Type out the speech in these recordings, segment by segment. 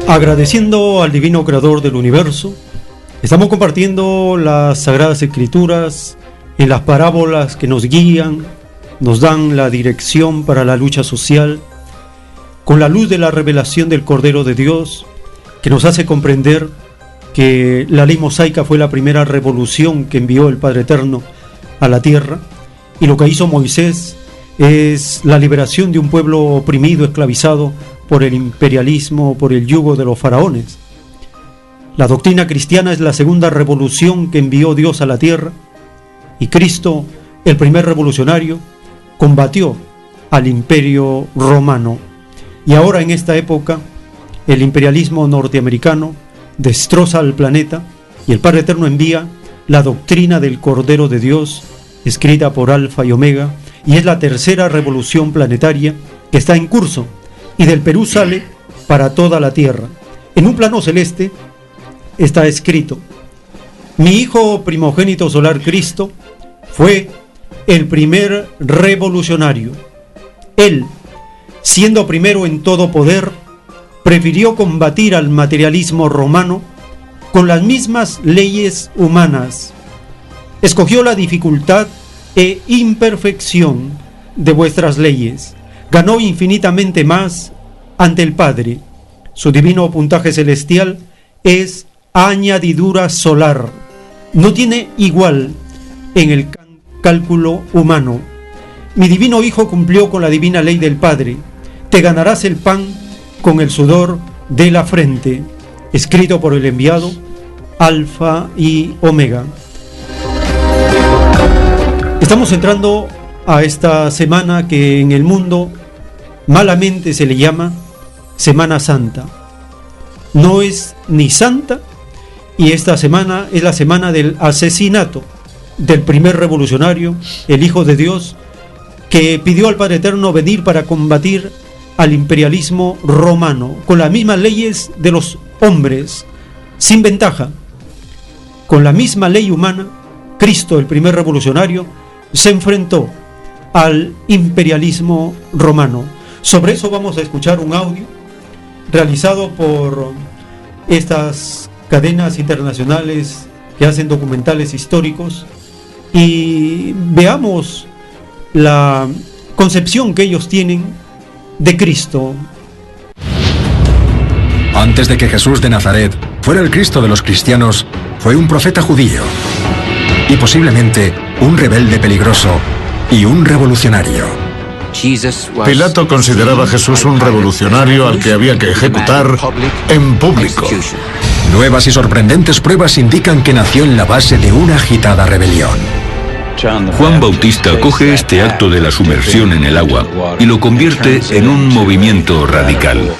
Agradeciendo al divino creador del universo, estamos compartiendo las Sagradas Escrituras en las parábolas que nos guían, nos dan la dirección para la lucha social, con la luz de la revelación del Cordero de Dios, que nos hace comprender que la ley mosaica fue la primera revolución que envió el Padre Eterno a la tierra, y lo que hizo Moisés es la liberación de un pueblo oprimido, esclavizado por el imperialismo, por el yugo de los faraones. La doctrina cristiana es la segunda revolución que envió Dios a la tierra, y Cristo, el primer revolucionario, combatió al imperio romano. Y ahora, en esta época, el imperialismo norteamericano destroza al planeta y el Padre Eterno envía la doctrina del Cordero de Dios, escrita por Alfa y Omega, y es la tercera revolución planetaria que está en curso, y del Perú sale para toda la tierra. En un plano celeste está escrito: mi hijo primogénito solar Cristo fue el primer revolucionario. Él, siendo primero en todo poder, prefirió combatir al materialismo romano con las mismas leyes humanas. Escogió la dificultad e imperfección de vuestras leyes. Ganó infinitamente más ante el Padre. Su divino puntaje celestial es añadidura solar. No tiene igual en el cálculo humano. Mi divino Hijo cumplió con la divina ley del Padre. Te ganarás el pan con el sudor de la frente. Escrito por el enviado Alfa y Omega. Estamos entrando a esta semana que en el mundo malamente se le llama Semana Santa. No es ni santa, y esta semana es la semana del asesinato del primer revolucionario, el Hijo de Dios, que pidió al Padre Eterno venir para combatir al imperialismo romano con las mismas leyes de los hombres, sin ventaja. Con la misma ley humana, Cristo, el primer revolucionario, se enfrentó al imperialismo romano. Sobre eso vamos a escuchar un audio realizado por estas cadenas internacionales que hacen documentales históricos, y veamos la concepción que ellos tienen de Cristo. Antes de que Jesús de Nazaret fuera el Cristo de los cristianos, fue un profeta judío y posiblemente un rebelde peligroso y un revolucionario. Pilato consideraba a Jesús un revolucionario al que había que ejecutar en público. Nuevas y sorprendentes pruebas indican que nació en la base de una agitada rebelión. Juan Bautista coge este acto de la sumersión en el agua y lo convierte en un movimiento radical.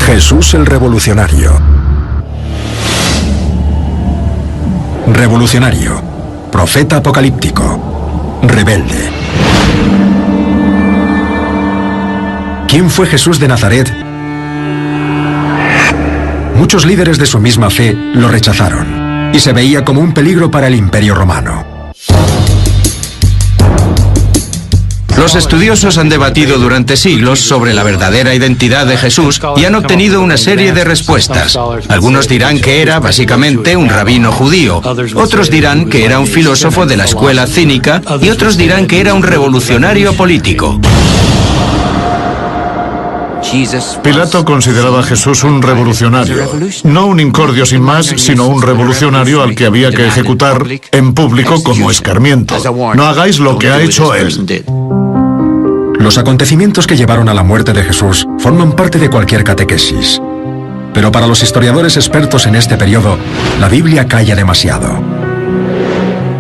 Jesús el revolucionario. Revolucionario, profeta apocalíptico, rebelde. ¿Quién fue Jesús de Nazaret? Muchos líderes de su misma fe lo rechazaron y se veía como un peligro para el Imperio Romano. Los estudiosos han debatido durante siglos sobre la verdadera identidad de Jesús y han obtenido una serie de respuestas. Algunos dirán que era, básicamente, un rabino judío. Otros dirán que era un filósofo de la escuela cínica y otros dirán que era un revolucionario político. Pilato consideraba a Jesús un revolucionario, no un incordio sin más, sino un revolucionario al que había que ejecutar en público como escarmiento. No hagáis lo que ha hecho él. Los acontecimientos que llevaron a la muerte de Jesús forman parte de cualquier catequesis. Pero para los historiadores expertos en este periodo, la Biblia calla demasiado.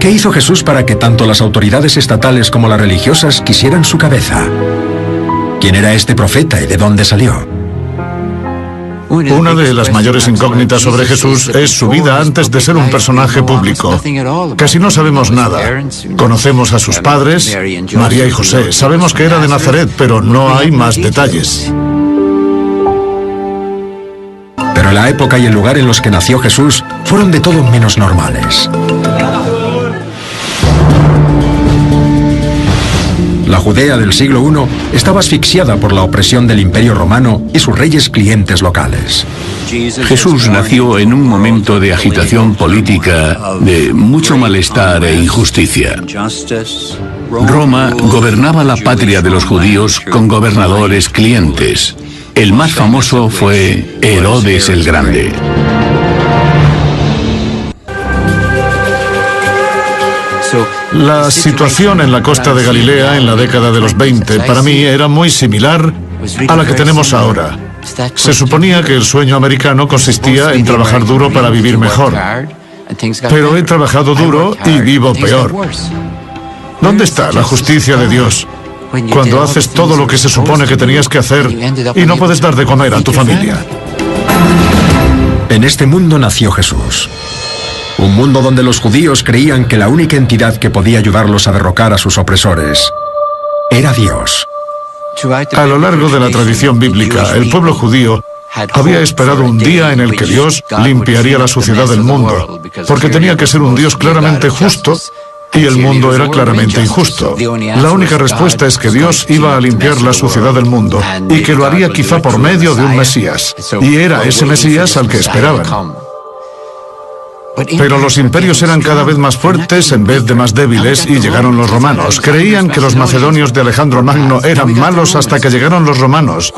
¿Qué hizo Jesús para que tanto las autoridades estatales como las religiosas quisieran su cabeza? ¿Quién era este profeta y de dónde salió? Una de las mayores incógnitas sobre Jesús es su vida antes de ser un personaje público. Casi no sabemos nada. Conocemos a sus padres, María y José. Sabemos que era de Nazaret, pero no hay más detalles. Pero la época y el lugar en los que nació Jesús fueron de todo menos normales. La Judea del siglo I estaba asfixiada por la opresión del Imperio Romano y sus reyes clientes locales. Jesús nació en un momento de agitación política, de mucho malestar e injusticia. Roma gobernaba la patria de los judíos con gobernadores clientes. El más famoso fue Herodes el Grande. La situación en la costa de Galilea en la década de los 20 para mí era muy similar a la que tenemos ahora. Se suponía que el sueño americano consistía en trabajar duro para vivir mejor. Pero he trabajado duro y vivo peor. ¿Dónde está la justicia de Dios cuando haces todo lo que se supone que tenías que hacer y no puedes dar de comer a tu familia? En este mundo nació Jesús. Un mundo donde los judíos creían que la única entidad que podía ayudarlos a derrocar a sus opresores era Dios. A lo largo de la tradición bíblica, el pueblo judío había esperado un día en el que Dios limpiaría la suciedad del mundo, porque tenía que ser un Dios claramente justo y el mundo era claramente injusto. La única respuesta es que Dios iba a limpiar la suciedad del mundo y que lo haría quizá por medio de un Mesías. Y era ese Mesías al que esperaban. Pero los imperios eran cada vez más fuertes en vez de más débiles y llegaron los romanos. Creían que los macedonios de Alejandro Magno eran malos hasta que llegaron los romanos.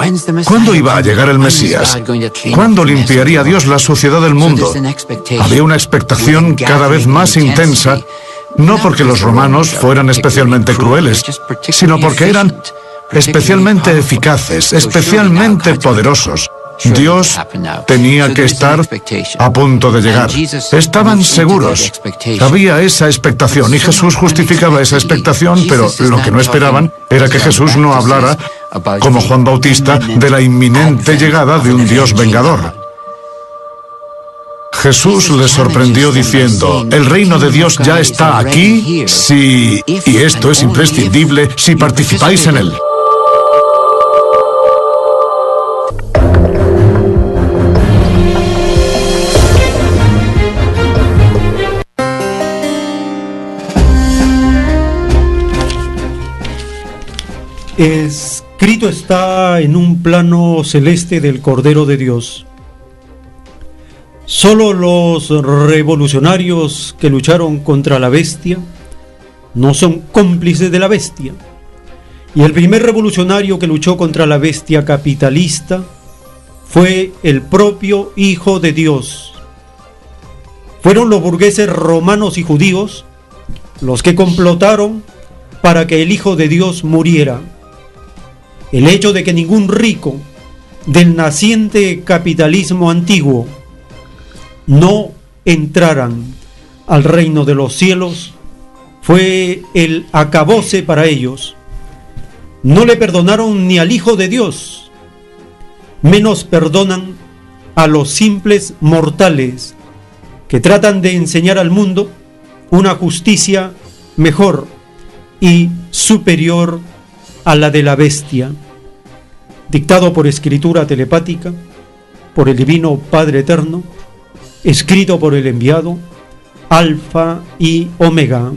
¿Cuándo iba a llegar el Mesías? ¿Cuándo limpiaría Dios la suciedad del mundo? Había una expectación cada vez más intensa, no porque los romanos fueran especialmente crueles, sino porque eran especialmente eficaces, especialmente poderosos. Dios tenía que estar a punto de llegar. Estaban seguros. Había esa expectación y Jesús justificaba esa expectación, pero lo que no esperaban era que Jesús no hablara, como Juan Bautista, de la inminente llegada de un Dios vengador. Jesús les sorprendió diciendo: el reino de Dios ya está aquí si, y esto es imprescindible, si participáis en él. Escrito está en un plano celeste del Cordero de Dios. Solo los revolucionarios que lucharon contra la bestia no son cómplices de la bestia. Y el primer revolucionario que luchó contra la bestia capitalista fue el propio Hijo de Dios. Fueron los burgueses romanos y judíos los que complotaron para que el Hijo de Dios muriera. El hecho de que ningún rico del naciente capitalismo antiguo no entraran al reino de los cielos fue el acabose para ellos. No le perdonaron ni al Hijo de Dios, menos perdonan a los simples mortales que tratan de enseñar al mundo una justicia mejor y superior a la de la bestia. Dictado por escritura telepática, por el Divino Padre Eterno, escrito por el enviado, Alfa y Omega.